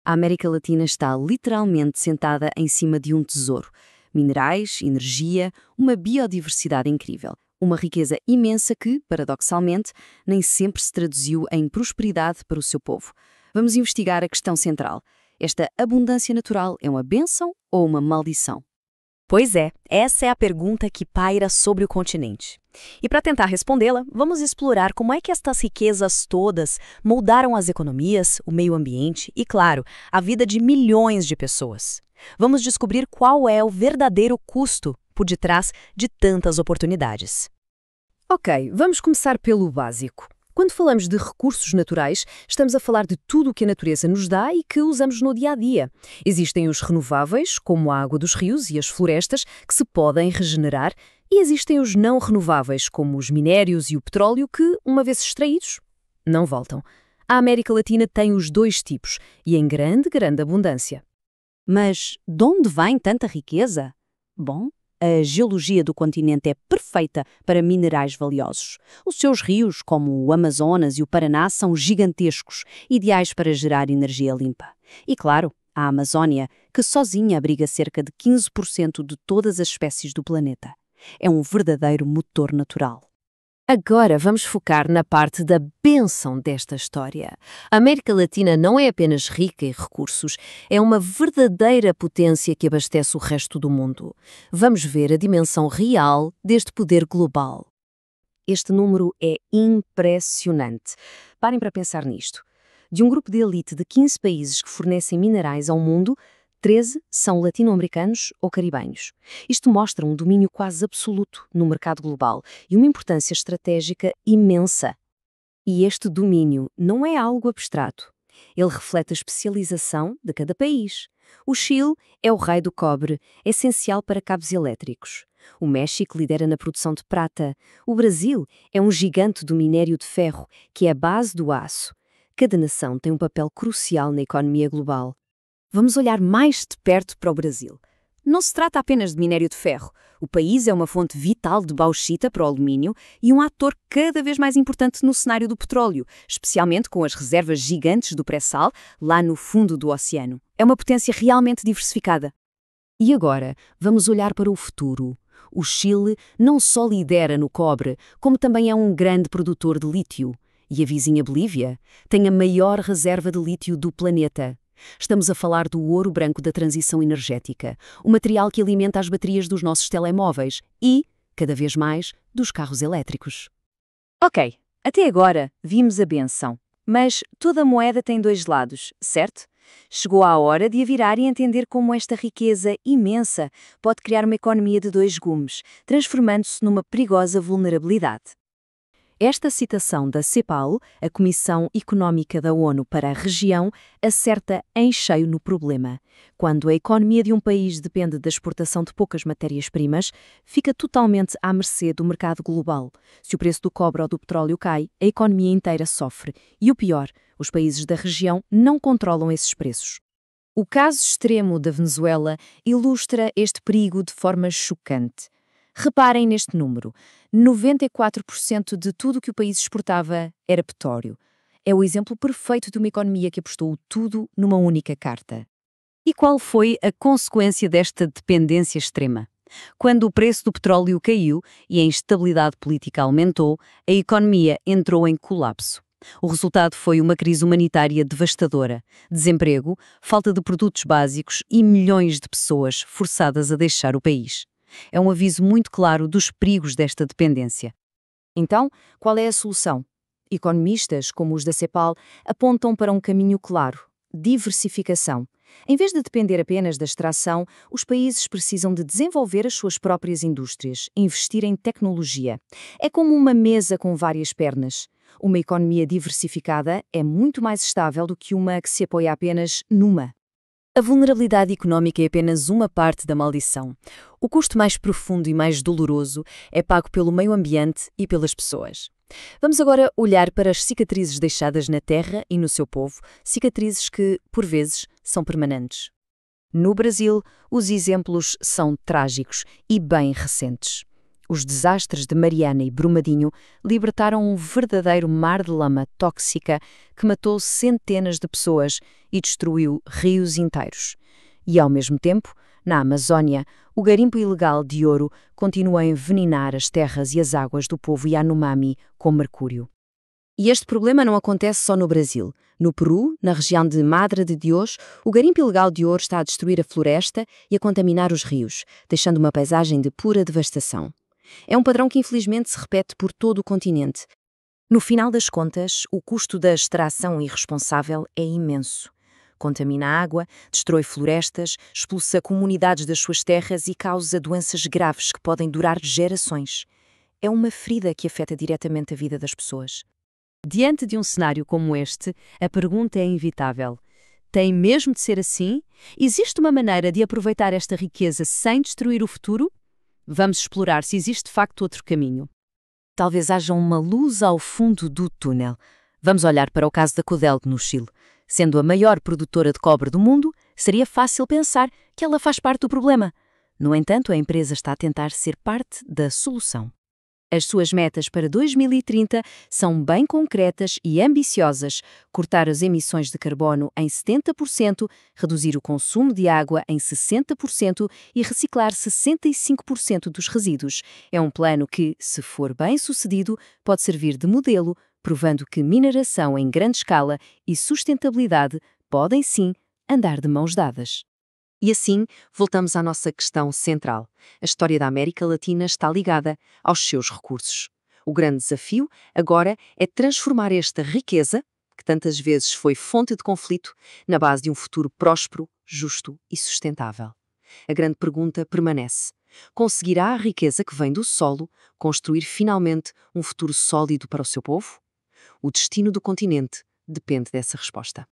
A América Latina está literalmente sentada em cima de um tesouro. Minerais, energia, uma biodiversidade incrível. Uma riqueza imensa que, paradoxalmente, nem sempre se traduziu em prosperidade para o seu povo. Vamos investigar a questão central. Esta abundância natural é uma bênção ou uma maldição? Pois é, essa é a pergunta que paira sobre o continente. E para tentar respondê-la, vamos explorar como é que estas riquezas todas moldaram as economias, o meio ambiente e, claro, a vida de milhões de pessoas. Vamos descobrir qual é o verdadeiro custo por detrás de tantas oportunidades. Ok, vamos começar pelo básico. Quando falamos de recursos naturais, estamos a falar de tudo o que a natureza nos dá e que usamos no dia a dia. Existem os renováveis, como a água dos rios e as florestas, que se podem regenerar, e existem os não renováveis, como os minérios e o petróleo, que, uma vez extraídos, não voltam. A América Latina tem os dois tipos, e em grande abundância. Mas de onde vem tanta riqueza? Bom, a geologia do continente é perfeita para minerais valiosos. Os seus rios, como o Amazonas e o Paraná, são gigantescos, ideais para gerar energia limpa. E, claro, a Amazónia, que sozinha abriga cerca de 15% de todas as espécies do planeta. É um verdadeiro motor natural. Agora vamos focar na parte da bênção desta história. A América Latina não é apenas rica em recursos, é uma verdadeira potência que abastece o resto do mundo. Vamos ver a dimensão real deste poder global. Este número é impressionante. Parem para pensar nisto. De um grupo de elite de 15 países que fornecem minerais ao mundo, 13 são latino-americanos ou caribenhos. Isto mostra um domínio quase absoluto no mercado global e uma importância estratégica imensa. E este domínio não é algo abstrato. Ele reflete a especialização de cada país. O Chile é o rei do cobre, essencial para cabos elétricos. O México lidera na produção de prata. O Brasil é um gigante do minério de ferro, que é a base do aço. Cada nação tem um papel crucial na economia global. Vamos olhar mais de perto para o Brasil. Não se trata apenas de minério de ferro. O país é uma fonte vital de bauxita para o alumínio e um ator cada vez mais importante no cenário do petróleo, especialmente com as reservas gigantes do pré-sal lá no fundo do oceano. É uma potência realmente diversificada. E agora, vamos olhar para o futuro. O Chile não só lidera no cobre, como também é um grande produtor de lítio. E a vizinha Bolívia tem a maior reserva de lítio do planeta. Estamos a falar do ouro branco da transição energética, o material que alimenta as baterias dos nossos telemóveis e, cada vez mais, dos carros elétricos. Ok, até agora vimos a benção. Mas toda moeda tem dois lados, certo? Chegou a hora de a virar e entender como esta riqueza imensa pode criar uma economia de dois gumes, transformando-se numa perigosa vulnerabilidade. Esta citação da CEPAL, a Comissão Económica da ONU para a região, acerta em cheio no problema. Quando a economia de um país depende da exportação de poucas matérias-primas, fica totalmente à mercê do mercado global. Se o preço do cobre ou do petróleo cai, a economia inteira sofre. E o pior, os países da região não controlam esses preços. O caso extremo da Venezuela ilustra este perigo de forma chocante. Reparem neste número. 94% de tudo o que o país exportava era petróleo. É o exemplo perfeito de uma economia que apostou tudo numa única carta. E qual foi a consequência desta dependência extrema? Quando o preço do petróleo caiu e a instabilidade política aumentou, a economia entrou em colapso. O resultado foi uma crise humanitária devastadora, desemprego, falta de produtos básicos e milhões de pessoas forçadas a deixar o país. É um aviso muito claro dos perigos desta dependência. Então, qual é a solução? Economistas, como os da CEPAL, apontam para um caminho claro: diversificação. Em vez de depender apenas da extração, os países precisam de desenvolver as suas próprias indústrias, investir em tecnologia. É como uma mesa com várias pernas. Uma economia diversificada é muito mais estável do que uma que se apoia apenas numa. A vulnerabilidade económica é apenas uma parte da maldição. O custo mais profundo e mais doloroso é pago pelo meio ambiente e pelas pessoas. Vamos agora olhar para as cicatrizes deixadas na terra e no seu povo, cicatrizes que, por vezes, são permanentes. No Brasil, os exemplos são trágicos e bem recentes. Os desastres de Mariana e Brumadinho libertaram um verdadeiro mar de lama tóxica que matou centenas de pessoas e destruiu rios inteiros. E, ao mesmo tempo, na Amazónia, o garimpo ilegal de ouro continua a envenenar as terras e as águas do povo Yanomami com mercúrio. E este problema não acontece só no Brasil. No Peru, na região de Madre de Dios, o garimpo ilegal de ouro está a destruir a floresta e a contaminar os rios, deixando uma paisagem de pura devastação. É um padrão que infelizmente se repete por todo o continente. No final das contas, o custo da extração irresponsável é imenso. Contamina a água, destrói florestas, expulsa comunidades das suas terras e causa doenças graves que podem durar gerações. É uma ferida que afeta diretamente a vida das pessoas. Diante de um cenário como este, a pergunta é inevitável. Tem mesmo de ser assim? Existe uma maneira de aproveitar esta riqueza sem destruir o futuro? Vamos explorar se existe de facto outro caminho. Talvez haja uma luz ao fundo do túnel. Vamos olhar para o caso da Codelco no Chile. Sendo a maior produtora de cobre do mundo, seria fácil pensar que ela faz parte do problema. No entanto, a empresa está a tentar ser parte da solução. As suas metas para 2030 são bem concretas e ambiciosas: cortar as emissões de carbono em 70%, reduzir o consumo de água em 60% e reciclar 65% dos resíduos. É um plano que, se for bem sucedido, pode servir de modelo, provando que mineração em grande escala e sustentabilidade podem sim andar de mãos dadas. E assim, voltamos à nossa questão central. A história da América Latina está ligada aos seus recursos. O grande desafio, agora, é transformar esta riqueza, que tantas vezes foi fonte de conflito, na base de um futuro próspero, justo e sustentável. A grande pergunta permanece: conseguirá a riqueza que vem do solo construir finalmente um futuro sólido para o seu povo? O destino do continente depende dessa resposta.